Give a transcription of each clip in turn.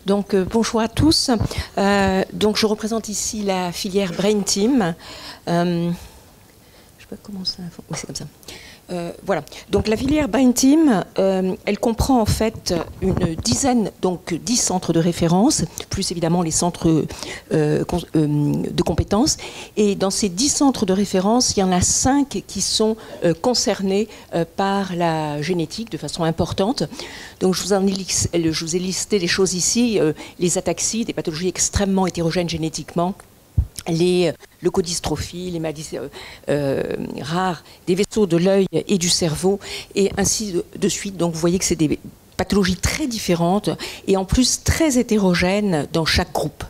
Bonjour à tous. Donc je représente ici la filière Brain Team. Je ne sais pas comment ça... Oui, c'est comme ça. Voilà. Donc la filière Brain Team, elle comprend en fait une dizaine, donc 10 centres de référence, plus évidemment les centres de compétences. Et dans ces 10 centres de référence, il y en a 5 qui sont concernés par la génétique de façon importante. Donc je vous ai listé les choses ici, les ataxies, des pathologies extrêmement hétérogènes génétiquement, les leucodystrophies, les maladies rares des vaisseaux de l'œil et du cerveau, et ainsi de suite. Donc vous voyez que c'est des pathologies très différentes et en plus très hétérogènes dans chaque groupe.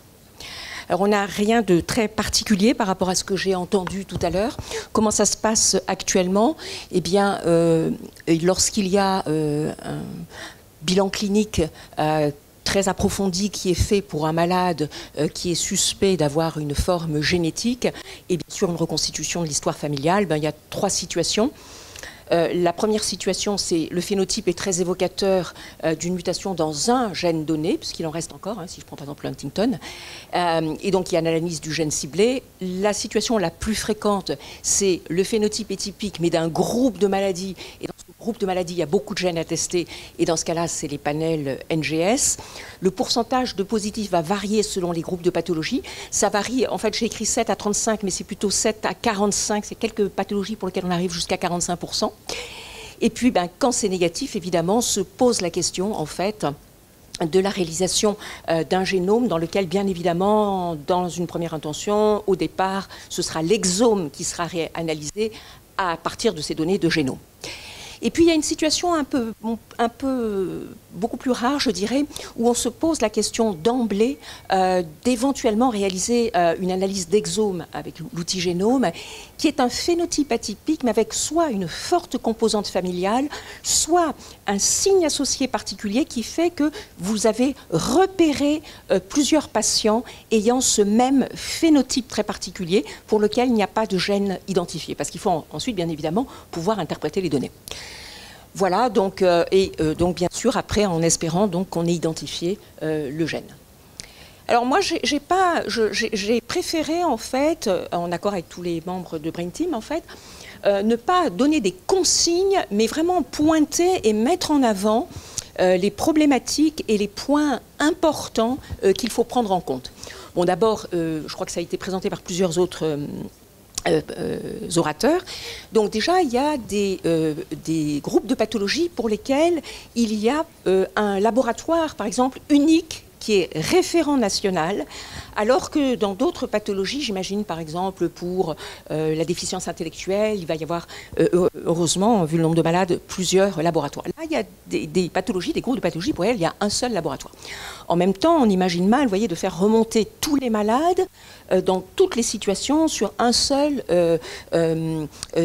Alors on n'a rien de très particulier par rapport à ce que j'ai entendu tout à l'heure. Comment ça se passe actuellement? Eh bien, lorsqu'il y a un bilan clinique très approfondi qui est fait pour un malade qui est suspect d'avoir une forme génétique, et bien sûr une reconstitution de l'histoire familiale, il y a 3 situations. La première situation, c'est le phénotype est très évocateur d'une mutation dans un gène donné, puisqu'il en reste encore, si je prends par exemple le Huntington, et donc il y a une analyse du gène ciblé. La situation la plus fréquente, c'est le phénotype est typique, mais d'un groupe de maladies, et dans ce groupe de maladies, il y a beaucoup de gènes à tester, et dans ce cas-là, c'est les panels NGS. Le pourcentage de positifs va varier selon les groupes de pathologies. Ça varie, en fait, j'ai écrit 7 à 35, mais c'est plutôt 7 à 45, c'est quelques pathologies pour lesquelles on arrive jusqu'à 45%. Et puis, quand c'est négatif, évidemment, se pose la question, en fait, de la réalisation d'un génome dans lequel, bien évidemment, dans une première intention, au départ, ce sera l'exome qui sera analysé à partir de ces données de génome. Et puis il y a une situation beaucoup plus rare, je dirais, où on se pose la question d'emblée d'éventuellement réaliser une analyse d'exome avec l'outil génome, qui est un phénotype atypique, mais avec soit une forte composante familiale, soit un signe associé particulier qui fait que vous avez repéré plusieurs patients ayant ce même phénotype très particulier pour lequel il n'y a pas de gène identifié, parce qu'il faut ensuite, bien évidemment, pouvoir interpréter les données. Voilà, donc bien sûr, après, en espérant qu'on ait identifié le gène. Alors moi, j'ai préféré, en fait, en accord avec tous les membres de Brain Team, en fait, ne pas donner des consignes, mais vraiment pointer et mettre en avant les problématiques et les points importants qu'il faut prendre en compte. Bon, d'abord, je crois que ça a été présenté par plusieurs autres orateurs. Donc déjà, il y a des groupes de pathologies pour lesquels il y a un laboratoire, par exemple, unique, qui est référent national, alors que dans d'autres pathologies, j'imagine par exemple pour la déficience intellectuelle, il va y avoir, heureusement, vu le nombre de malades, plusieurs laboratoires. Là, il y a des pathologies, des groupes de pathologies pour lesquels il y a un seul laboratoire. En même temps, on imagine mal, vous voyez, de faire remonter tous les malades dans toutes les situations sur un seul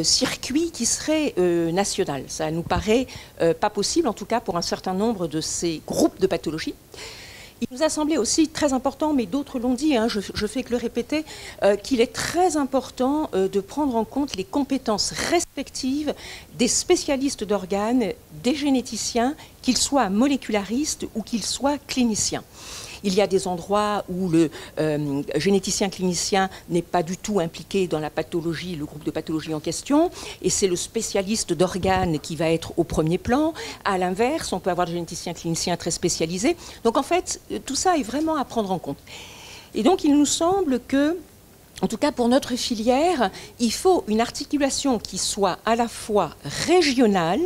circuit qui serait national. Ça nous paraît pas possible, en tout cas pour un certain nombre de ces groupes de pathologies. Il nous a semblé aussi très important, mais d'autres l'ont dit, je fais que le répéter, qu'il est très important de prendre en compte les compétences respectives des spécialistes d'organes, des généticiens, qu'ils soient molécularistes ou qu'ils soient cliniciens. Il y a des endroits où le généticien clinicien n'est pas du tout impliqué dans la pathologie, le groupe de pathologie en question, et c'est le spécialiste d'organes qui va être au premier plan. À l'inverse, on peut avoir des généticiens cliniciens très spécialisés. Donc en fait, tout ça est vraiment à prendre en compte. Et donc il nous semble que, en tout cas pour notre filière, il faut une articulation qui soit à la fois régionale,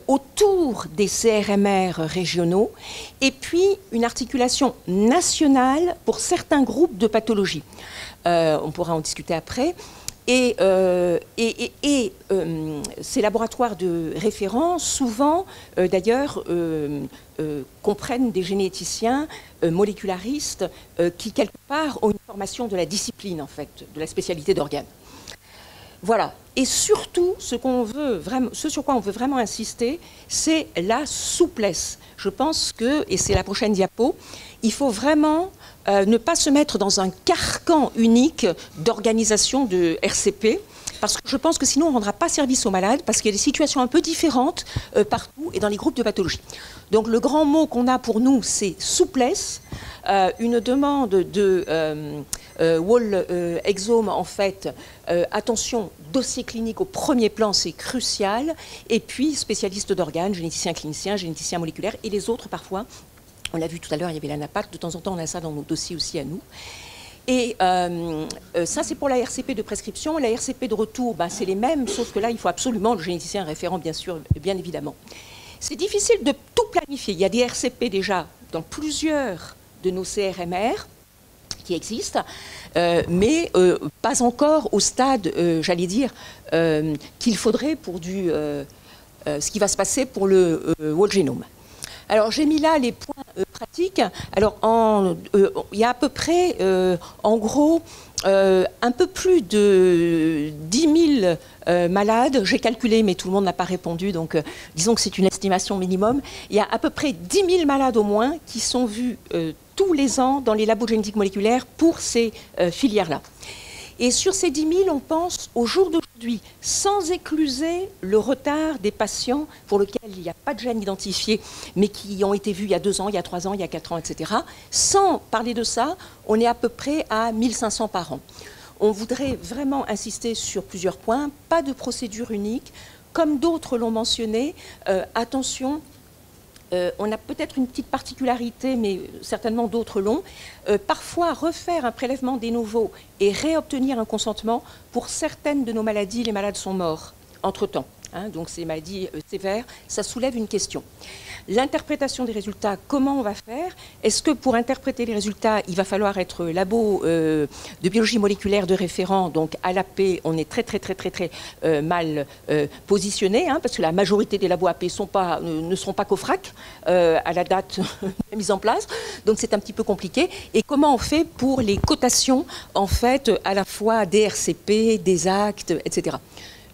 autour des CRMR régionaux, et puis une articulation nationale pour certains groupes de pathologies. On pourra en discuter après. Et ces laboratoires de référence, souvent, d'ailleurs, comprennent des généticiens molécularistes qui, quelque part, ont une formation de la discipline, en fait, de la spécialité d'organes. Voilà. Et surtout, ce sur quoi on veut vraiment insister, c'est la souplesse. Je pense que, et c'est la prochaine diapo, il faut vraiment ne pas se mettre dans un carcan unique d'organisation de RCP. parce que je pense que sinon on ne rendra pas service aux malades, parce qu'il y a des situations un peu différentes partout et dans les groupes de pathologie. Donc le grand mot qu'on a pour nous, c'est souplesse, une demande de wall exome, en fait, attention, dossier clinique au premier plan, c'est crucial, et puis spécialiste d'organes, généticien clinicien, généticien moléculaire, et les autres parfois. On l'a vu tout à l'heure, il y avait la NAPAC, de temps en temps on a ça dans nos dossiers aussi à nous. Et ça, c'est pour la RCP de prescription. La RCP de retour, ben, c'est les mêmes, sauf que là, il faut absolument le généticien référent, bien sûr, bien évidemment. C'est difficile de tout planifier. Il y a des RCP déjà dans plusieurs de nos CRMR qui existent, mais pas encore au stade, j'allais dire, qu'il faudrait pour ce qui va se passer pour le whole genome. Alors, j'ai mis là les points pratiques. Alors, il y a à peu près, en gros, un peu plus de 10 000 malades. J'ai calculé, mais tout le monde n'a pas répondu, donc disons que c'est une estimation minimum. Il y a à peu près 10 000 malades au moins qui sont vus tous les ans dans les labos de génétique moléculaire pour ces filières-là. Et sur ces 10 000, on pense au jour d'aujourd'hui, sans écluser le retard des patients pour lesquels il n'y a pas de gène identifié, mais qui ont été vus il y a 2 ans, il y a 3 ans, il y a 4 ans, etc. Sans parler de ça, on est à peu près à 1500 par an. On voudrait vraiment insister sur plusieurs points. Pas de procédure unique. Comme d'autres l'ont mentionné, attention, on a peut-être une petite particularité, mais certainement d'autres l'ont. Parfois, refaire un prélèvement de novo et réobtenir un consentement, pour certaines de nos maladies, les malades sont morts entre-temps. Hein, donc ces maladies sévères, ça soulève une question. L'interprétation des résultats, comment on va faire? Est-ce que pour interpréter les résultats, il va falloir être labo de biologie moléculaire de référent, donc à l'AP, on est très mal positionné, hein, parce que la majorité des labos AP ne seront pas COFRAC à la date de mise en place, donc c'est un petit peu compliqué. Et comment on fait pour les cotations, en fait, à la fois des RCP, des actes, etc.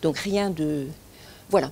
Donc rien de... Voilà.